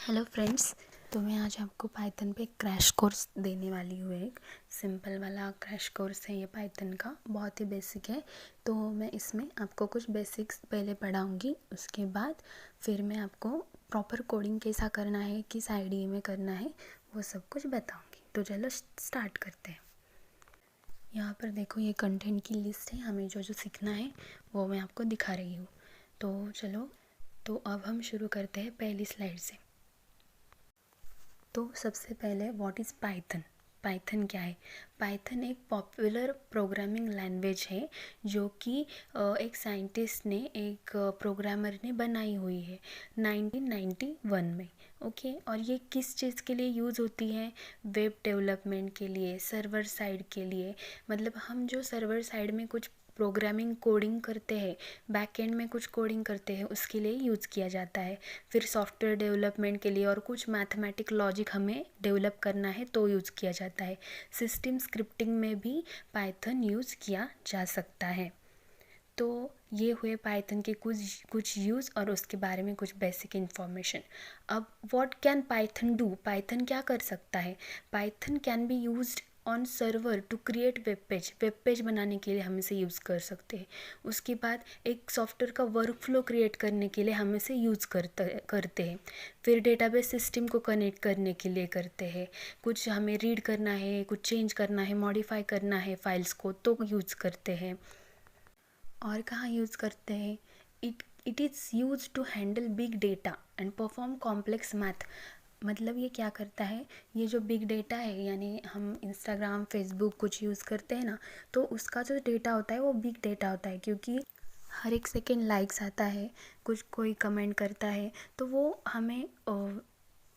Hello friends. तो मैं आज आपको पाइथन पे क्रैश कोर्स देने वाली हूँ। एक सिंपल वाला क्रैश कोर्स है ये पाइथन का, बहुत ही बेसिक है। तो मैं इसमें आपको कुछ बेसिक्स पहले पढ़ाऊँगी, उसके बाद फिर मैं आपको प्रॉपर कोडिंग कैसा करना है, किस आईडी में करना है, वो सब कुछ बताऊँगी। तो चलो स्टार्ट करते हैं। यहाँ पर देखो, ये कंटेंट की लिस्ट है, हमें जो जो सीखना है वो मैं आपको दिखा रही हूँ। तो चलो, तो अब हम शुरू करते हैं पहली स्लाइड से। तो सबसे पहले व्हाट इज़ पाइथन। पाइथन क्या है? पाइथन एक पॉपुलर प्रोग्रामिंग लैंग्वेज है जो कि एक साइंटिस्ट ने, एक प्रोग्रामर ने बनाई हुई है 1991 में। ओके, और ये किस चीज़ के लिए यूज़ होती है? वेब डेवलपमेंट के लिए, सर्वर साइड के लिए। मतलब हम जो सर्वर साइड में कुछ प्रोग्रामिंग कोडिंग करते हैं, बैक एंड में कुछ कोडिंग करते हैं, उसके लिए यूज़ किया जाता है। फिर सॉफ्टवेयर डेवलपमेंट के लिए और कुछ मैथमेटिक लॉजिक हमें डेवलप करना है तो यूज़ किया जाता है। सिस्टम स्क्रिप्टिंग में भी पाइथन यूज़ किया जा सकता है। तो ये हुए पाइथन के कुछ यूज़ और उसके बारे में कुछ बेसिक इन्फॉर्मेशन। अब what can Python do? Python क्या कर सकता है? Python can be used on server to create web page. Web page बनाने के लिए हम इसे यूज़ कर सकते हैं। उसके बाद एक सॉफ्टवेयर का वर्क फ्लो क्रिएट करने के लिए हम इसे यूज़ करते हैं। फिर डेटाबेस सिस्टम को कनेक्ट करने के लिए करते हैं। कुछ हमें रीड करना है, कुछ चेंज करना है, मॉडिफाई करना है फाइल्स को, तो यूज़ करते हैं। और कहाँ यूज़ करते हैं? It is use to handle big data and perform complex math. मतलब ये क्या करता है? ये जो बिग डेटा है, यानी हम इंस्टाग्राम, फेसबुक कुछ यूज़ करते हैं ना, तो उसका जो डेटा होता है वो बिग डेटा होता है, क्योंकि हर एक सेकेंड लाइक्स आता है, कुछ कोई कमेंट करता है, तो वो हमें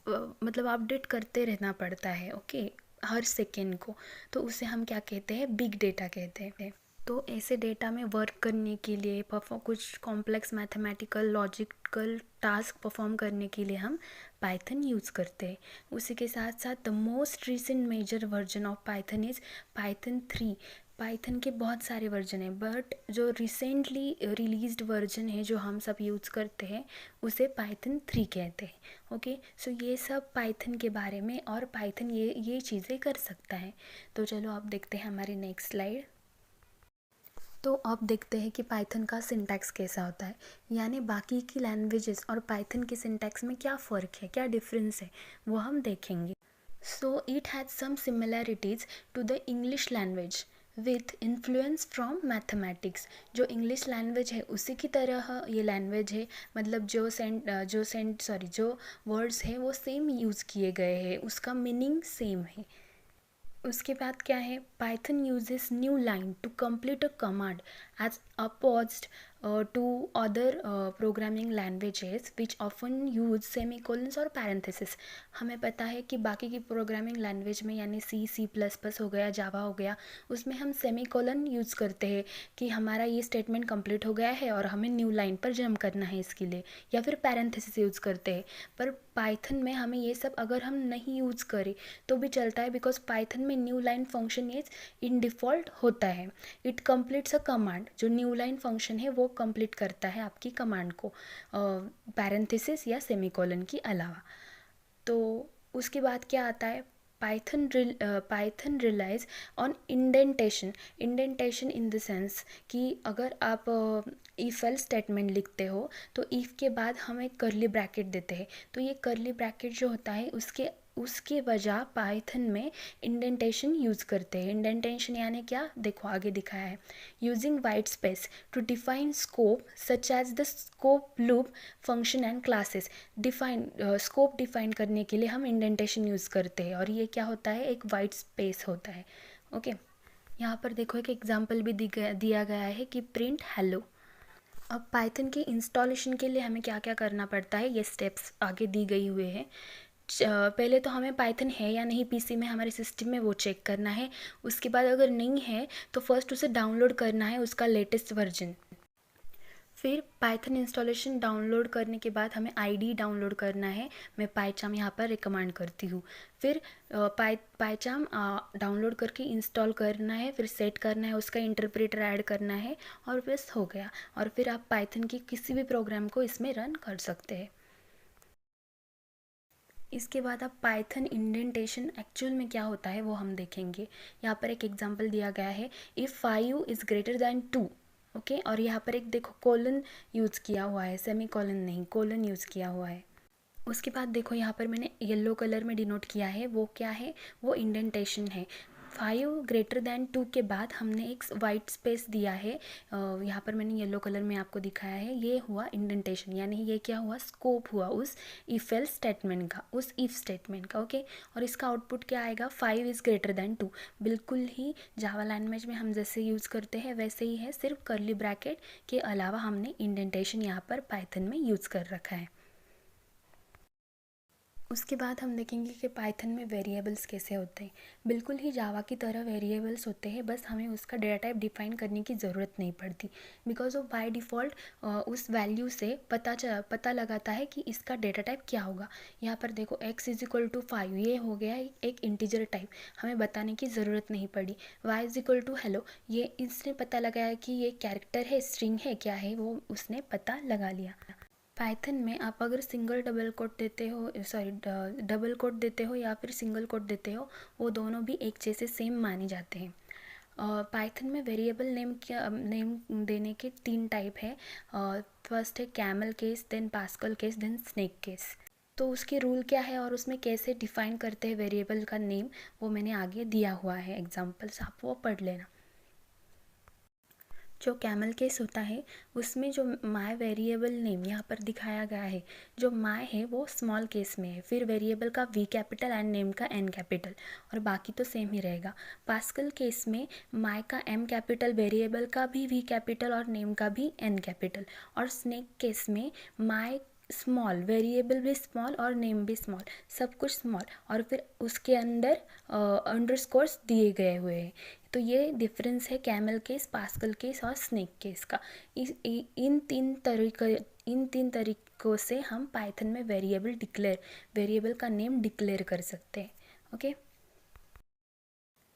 मतलब अपडेट करते रहना पड़ता है। ओके, हर सेकेंड को। तो उसे हम क्या कहते हैं? बिग डेटा कहते हैं। तो ऐसे डेटा में वर्क करने के लिए, कुछ complex mathematical logical task perform करने के लिए हम पाइथन यूज़ करते हैं। उसी के साथ साथ the most recent major version of Python is Python 3। Python के बहुत सारे वर्जन हैं, बट जो रिसेंटली रिलीज्ड वर्जन है जो हम सब यूज़ करते हैं उसे पाइथन 3 कहते हैं। ओके, सो ये सब पाइथन के बारे में, और पाइथन ये चीज़ें कर सकता है। तो चलो अब देखते हैं हमारी नेक्स्ट स्लाइड। तो अब देखते हैं कि पाइथन का सिंटैक्स कैसा होता है, यानी बाकी की लैंग्वेजेस और पाइथन के सिंटैक्स में क्या फ़र्क है, क्या डिफरेंस है, वो हम देखेंगे। So it has some similarities to the English language with influence from mathematics. जो इंग्लिश लैंग्वेज है उसी की तरह ये लैंग्वेज है। मतलब जो वर्ड्स हैं वो सेम यूज़ किए गए हैं, उसका मीनिंग सेम है। उसके बाद क्या है? Python uses new line to complete a command as opposed to other programming languages which often use semicolons और पैरेंथेसिस। हमें पता है कि बाकी की प्रोग्रामिंग लैंग्वेज में, यानी C++ हो गया, जावा हो गया, उसमें हम सेमीकोलन यूज़ करते हैं कि हमारा ये स्टेटमेंट कंप्लीट हो गया है और हमें न्यू लाइन पर जंप करना है इसके लिए, या फिर पैरेंथेसिस यूज़ करते हैं। पर पाइथन में हमें ये सब अगर हम नहीं यूज़ करें तो भी चलता है, बिकॉज पाइथन में new line function is in default होता है। It completes a command. जो न्यू लाइन फंक्शन है वो कंप्लीट करता है आपकी कमांड को, पैरेंथेसिस या सेमीकोलन के अलावा। तो उसके बाद क्या आता है? Python relies on indentation. Indentation in the sense कि अगर आप इफ एल्स स्टेटमेंट लिखते हो तो इफ़ के बाद हम एक करली ब्रैकेट देते हैं, तो ये करली ब्रैकेट जो होता है उसके वजह पाइथन में इंडेंटेशन यूज़ करते हैं। इंडेंटेशन यानी क्या? देखो आगे दिखाया है। Using white space to define scope such as the scope loop function and classes. Scope define करने के लिए हम इंडेंटेशन यूज़ करते हैं, और ये क्या होता है? एक वाइट स्पेस होता है। ओके, यहाँ पर देखो एक एग्जांपल भी दिया गया है कि प्रिंट हेलो। अब पाइथन के इंस्टॉलेशन के लिए हमें क्या क्या करना पड़ता है, ये स्टेप्स आगे दी गई हुए हैं। पहले तो हमें पाइथन है या नहीं पीसी में, हमारे सिस्टम में, वो चेक करना है। उसके बाद अगर नहीं है तो फर्स्ट उसे डाउनलोड करना है, उसका लेटेस्ट वर्जन। फिर पाइथन इंस्टॉलेशन डाउनलोड करने के बाद हमें आईडी डाउनलोड करना है। मैं पाइचाम यहाँ पर रिकमेंड करती हूँ। फिर पाइचाम डाउनलोड करके इंस्टॉल करना है, फिर सेट करना है, उसका इंटरप्रेटर ऐड करना है, और बस हो गया। और फिर आप पाइथन की किसी भी प्रोग्राम को इसमें रन कर सकते हैं। इसके बाद आप पाइथन इंडेंटेशन एक्चुअल में क्या होता है वो हम देखेंगे। यहाँ पर एक एग्जांपल दिया गया है, if 5 is greater than 2, okay. और यहाँ पर एक देखो कोलन यूज़ किया हुआ है, सेमी कोलन नहीं, कोलन यूज़ किया हुआ है। उसके बाद देखो यहाँ पर मैंने येलो कलर में डिनोट किया है, वो क्या है, वो इंडेंटेशन है। 5 ग्रेटर दैन 2 के बाद हमने एक वाइट स्पेस दिया है, यहाँ पर मैंने येलो कलर में आपको दिखाया है, ये हुआ इंडेंटेशन, यानी ये क्या हुआ, स्कोप हुआ उस इफ एल्स स्टेटमेंट का, उस इफ स्टेटमेंट का, ओके। और इसका आउटपुट क्या आएगा, 5 इज़ ग्रेटर दैन 2। बिल्कुल ही जावा लैंग्वेज में हम जैसे यूज़ करते हैं वैसे ही है, सिर्फ कर्ली ब्रैकेट के अलावा हमने इंडेंटेशन यहाँ पर पाइथन में यूज़ कर रखा है। उसके बाद हम देखेंगे कि पाइथन में वेरिएबल्स कैसे होते हैं। बिल्कुल ही जावा की तरह वेरिएबल्स होते हैं, बस हमें उसका डेटा टाइप डिफाइन करने की ज़रूरत नहीं पड़ती, बिकॉज ऑफ बाय डिफ़ॉल्ट उस वैल्यू से पता लगाता है कि इसका डेटा टाइप क्या होगा। यहाँ पर देखो x इज इक्वल टू 5, ये हो गया एक इंटीजर टाइप, हमें बताने की ज़रूरत नहीं पड़ी। y is equal to hello, ये इसने पता लगाया कि ये कैरेक्टर है, स्ट्रिंग है, क्या है, वो उसने पता लगा लिया। पाइथन में आप अगर सिंगल डबल कोट देते हो, सॉरी डबल कोट देते हो या फिर सिंगल कोट देते हो, वो दोनों भी एक जैसे सेम माने जाते हैं। पाइथन में वेरिएबल नेम देने के 3 टाइप है। फर्स्ट है camel case, then Pascal case, then snake case. तो उसके रूल क्या है और उसमें कैसे डिफाइन करते हैं वेरिएबल का नेम, वो मैंने आगे दिया हुआ है एग्जाम्पल्स, आप वो पढ़ लेना। जो कैमल केस होता है उसमें जो माय वेरिएबल नेम यहाँ पर दिखाया गया है, जो माय है वो स्मॉल केस में है, फिर वेरिएबल का वी कैपिटल एंड नेम का एन कैपिटल, और बाकी तो सेम ही रहेगा। पास्कल केस में माय का एम कैपिटल, वेरिएबल का भी वी कैपिटल और नेम का भी एन कैपिटल। और स्नेक केस में माय स्मॉल, वेरिएबल भी स्मॉल और नेम भी स्मॉल, सब कुछ स्मॉल, और फिर उसके अंदर अंडरस्कोर्स दिए गए हुए हैं। तो ये डिफरेंस है कैमल केस, पास्कल केस और स्नेक केस का। इन तीन तरीकों से हम पाइथन में वेरिएबल का नेम डिक्लेयर कर सकते हैं, ओके।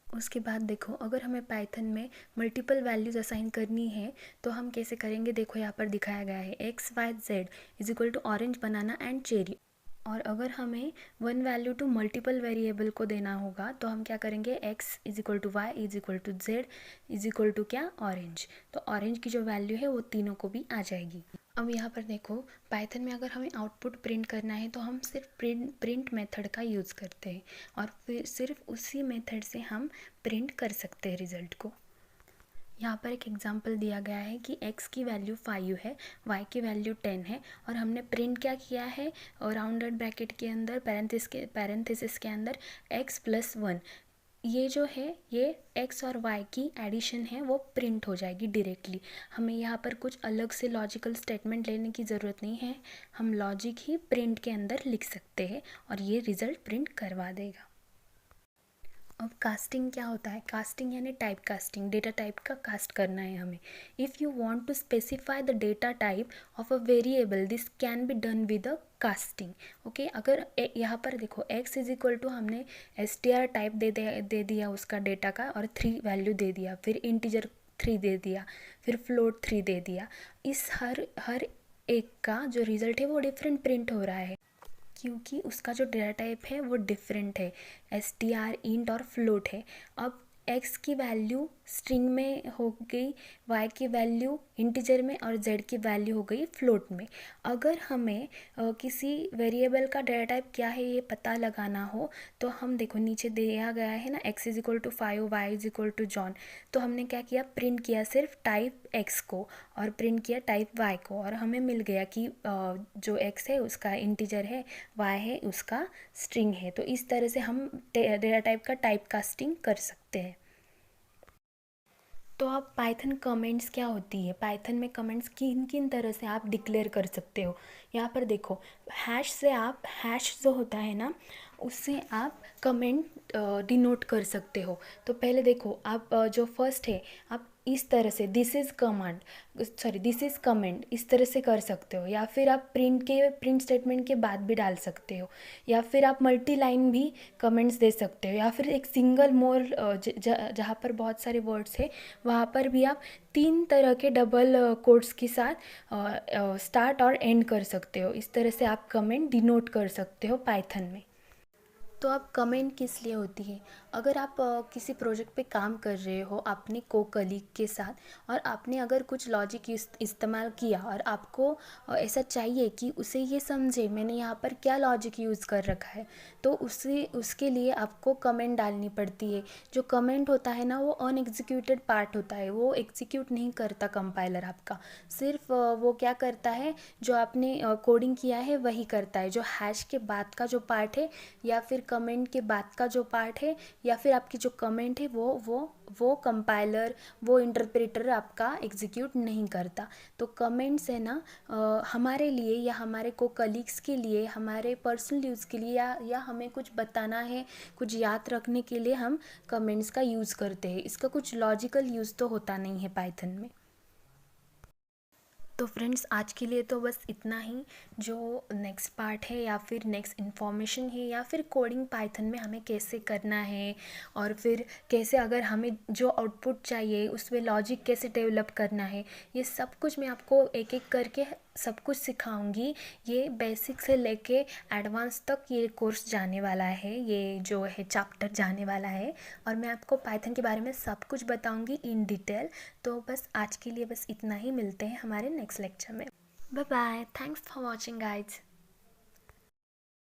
उसके बाद देखो, अगर हमें पाइथन में मल्टीपल वैल्यूज़ असाइन करनी है तो हम कैसे करेंगे, देखो यहाँ पर दिखाया गया है XYZ is equal to orange, banana and cherry. और अगर हमें one value to multiple variable को देना होगा तो हम क्या करेंगे, x is equal to y is equal to z is equal to क्या, ऑरेंज। तो ऑरेंज की जो वैल्यू है वो तीनों को भी आ जाएगी। अब यहाँ पर देखो, पाइथन में अगर हमें आउटपुट प्रिंट करना है तो हम सिर्फ प्रिंट मेथड का यूज़ करते हैं, और फिर सिर्फ उसी मेथड से हम प्रिंट कर सकते हैं रिज़ल्ट को। यहाँ पर एक एग्जांपल दिया गया है कि x की वैल्यू 5 है, y की वैल्यू 10 है, और हमने प्रिंट क्या किया है, राउंडेड ब्रैकेट के अंदर पैरेंथेसिस के अंदर x प्लस 1, ये जो है ये x और y की एडिशन है वो प्रिंट हो जाएगी डायरेक्टली। हमें यहाँ पर कुछ अलग से लॉजिकल स्टेटमेंट लेने की ज़रूरत नहीं है, हम लॉजिक ही प्रिंट के अंदर लिख सकते हैं और ये रिज़ल्ट प्रिंट करवा देगा। अब कास्टिंग क्या होता है, कास्टिंग यानी टाइप कास्टिंग, डेटा टाइप का कास्ट करना है हमें। If you want to specify the data type of a variable, this can be done with a casting, okay. अगर यहाँ पर देखो x इज इक्वल टू, हमने str टाइप दे दिया उसका डेटा का और 3 वैल्यू दे दिया, फिर इंटीजर 3 दे दिया, फिर फ्लोट 3 दे दिया। इस हर एक का जो रिज़ल्ट है वो डिफरेंट प्रिंट हो रहा है, क्योंकि उसका जो डेटा टाइप है वो डिफरेंट है, str, इंट और फ्लोट है। अब x की वैल्यू स्ट्रिंग में हो गई, y की वैल्यू इंटीजर में, और z की वैल्यू हो गई फ्लोट में। अगर हमें किसी वेरिएबल का डेटा टाइप क्या है ये पता लगाना हो तो हम देखो नीचे दिया गया है ना, x is equal to 5, y is equal to John. तो हमने क्या किया, प्रिंट किया सिर्फ टाइप x को और प्रिंट किया टाइप y को, और हमें मिल गया कि जो x है उसका इंटीजर है, y है उसका स्ट्रिंग है। तो इस तरह से हम डेटा टाइप का टाइप कास्टिंग कर सकते हैं। तो आप पाइथन कमेंट्स क्या होती है, पाइथन में कमेंट्स किन किन तरह से आप डिक्लेयर कर सकते हो। यहाँ पर देखो, हैश से आप, हैश जो होता है ना, उससे आप कमेंट डिनोट कर सकते हो। तो पहले देखो आप जो फर्स्ट है, आप इस तरह से दिस इज़ कमेंट इस तरह से कर सकते हो, या फिर आप प्रिंट स्टेटमेंट के बाद भी डाल सकते हो, या फिर आप मल्टी लाइन भी कमेंट्स दे सकते हो, या फिर एक सिंगल मोर जहाँ पर बहुत सारे वर्ड्स है वहाँ पर भी आप 3 तरह के डबल कोट्स के साथ स्टार्ट और एंड कर सकते हो। इस तरह से आप कमेंट डिनोट कर सकते हो पाइथन में। तो अब कमेंट किस लिए होती है? अगर आप किसी प्रोजेक्ट पे काम कर रहे हो अपने को कलीग के साथ, और आपने अगर कुछ लॉजिक इस्तेमाल किया और आपको ऐसा चाहिए कि उसे ये समझे मैंने यहाँ पर क्या लॉजिक यूज़ कर रखा है, तो उसके लिए आपको कमेंट डालनी पड़ती है। जो कमेंट होता है ना वो अनएग्जीक्यूटेड पार्ट होता है, वो एग्जीक्यूट नहीं करता कंपाइलर आपका, सिर्फ वो क्या करता है जो आपने कोडिंग किया है वही करता है। जो हैश के बाद का जो पार्ट है या फिर कमेंट के बाद का जो पार्ट है या फिर आपकी जो कमेंट है वो कंपाइलर, वो इंटरप्रेटर आपका एग्जीक्यूट नहीं करता। तो कमेंट्स है ना हमारे लिए या हमारे को कलीग्स के लिए, हमारे पर्सनल यूज़ के लिए, या हमें कुछ बताना है, कुछ याद रखने के लिए हम कमेंट्स का यूज़ करते हैं। इसका कुछ लॉजिकल यूज़ तो होता नहीं है पाइथन में। तो फ्रेंड्स आज के लिए तो बस इतना ही। जो नेक्स्ट पार्ट है या फिर नेक्स्ट इन्फॉर्मेशन है या फिर कोडिंग पाइथन में हमें कैसे करना है, और फिर कैसे अगर हमें जो आउटपुट चाहिए उसमें लॉजिक कैसे डेवलप करना है, ये सब कुछ मैं आपको एक एक करके सब कुछ सिखाऊंगी। ये बेसिक से लेके एडवांस तक ये कोर्स जाने वाला है, ये जो है चैप्टर जाने वाला है, और मैं आपको पाइथन के बारे में सब कुछ बताऊंगी इन डिटेल। तो बस आज के लिए बस इतना ही, मिलते हैं हमारे नेक्स्ट लेक्चर में। Bye bye, thanks for watching guys.